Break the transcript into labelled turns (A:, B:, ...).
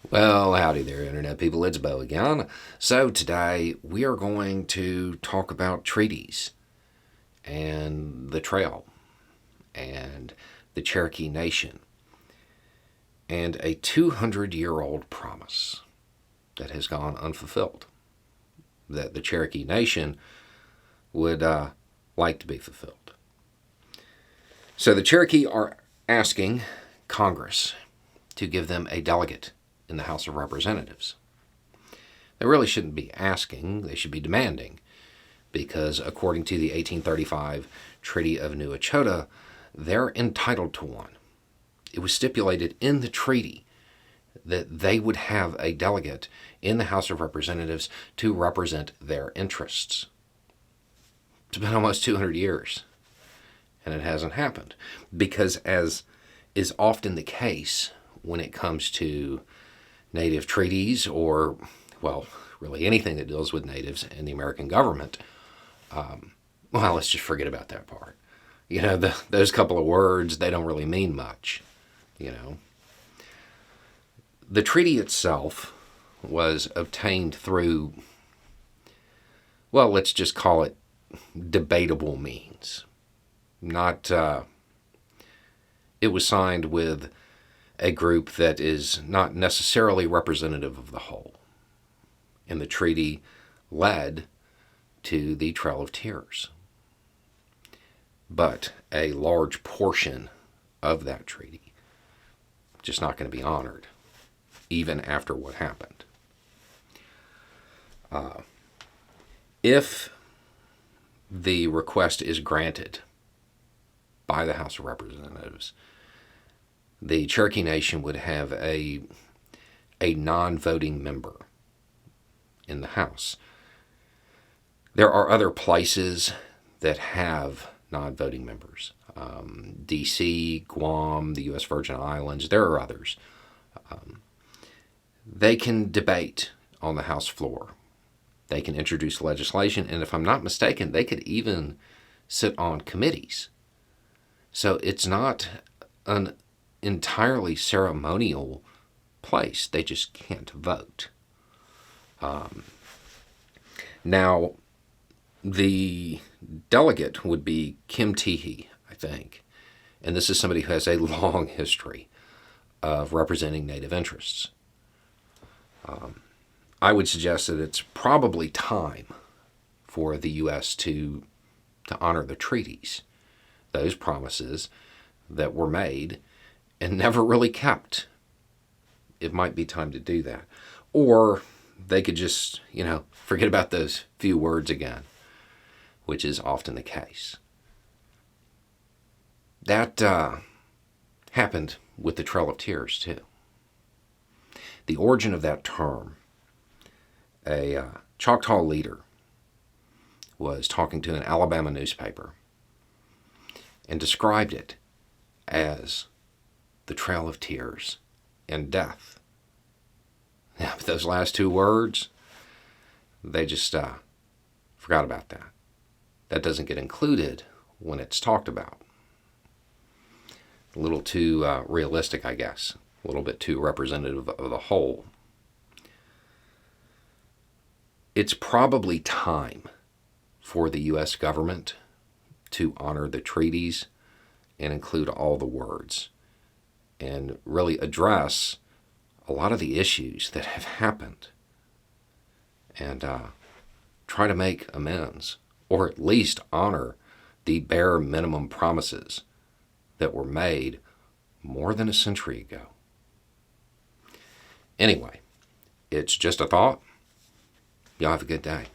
A: Well, howdy there, Internet people. It's Bo again. So, today we are going to talk about treaties and the Trail and the Cherokee Nation and a 200-year-old promise that has gone unfulfilled, that the Cherokee Nation would like to be fulfilled. So, the Cherokee are asking Congress to give them a delegate in the House of Representatives. They really shouldn't be asking, they should be demanding, because according to the 1835 Treaty of New Echota, they're entitled to one. It was stipulated in the treaty that they would have a delegate in the House of Representatives to represent their interests. It's been almost 200 years, and it hasn't happened, because as is often the case when it comes to Native treaties or, well, really anything that deals with natives and the American government, well, let's just forget about that part. Those couple of words, they don't really mean much, The treaty itself was obtained through, well, let's just call it debatable means. It was signed with a group that is not necessarily representative of the whole. And the treaty led to the Trail of Tears. But a large portion of that treaty just not going to be honored, even after what happened. If the request is granted by the House of Representatives, the Cherokee Nation would have a non-voting member in the House. There are other places that have non-voting members. D.C., Guam, the U.S. Virgin Islands, there are others. They can debate on the House floor. They can introduce legislation, and if I'm not mistaken, they could even sit on committees. So it's not an entirely ceremonial place. They just can't vote. Now, the delegate would be Kim Teehee, I think. And this is somebody who has a long history of representing Native interests. I would suggest that it's probably time for the U.S. to honor the treaties, those promises that were made and never really kept. It might be time to do that. Or they could just, forget about those few words again, which is often the case. That happened with the Trail of Tears, too. The origin of that term, a Choctaw leader was talking to an Alabama newspaper and described it as the Trail of Tears and death. Now, but those last two words, they just forgot about that. That doesn't get included when it's talked about. A little too realistic, I guess. A little bit too representative of the whole. It's probably time for the U.S. government to honor the treaties and include all the words and really address a lot of the issues that have happened and try to make amends, or at least honor the bare minimum promises that were made more than a century ago. Anyway, it's just a thought. Y'all have a good day.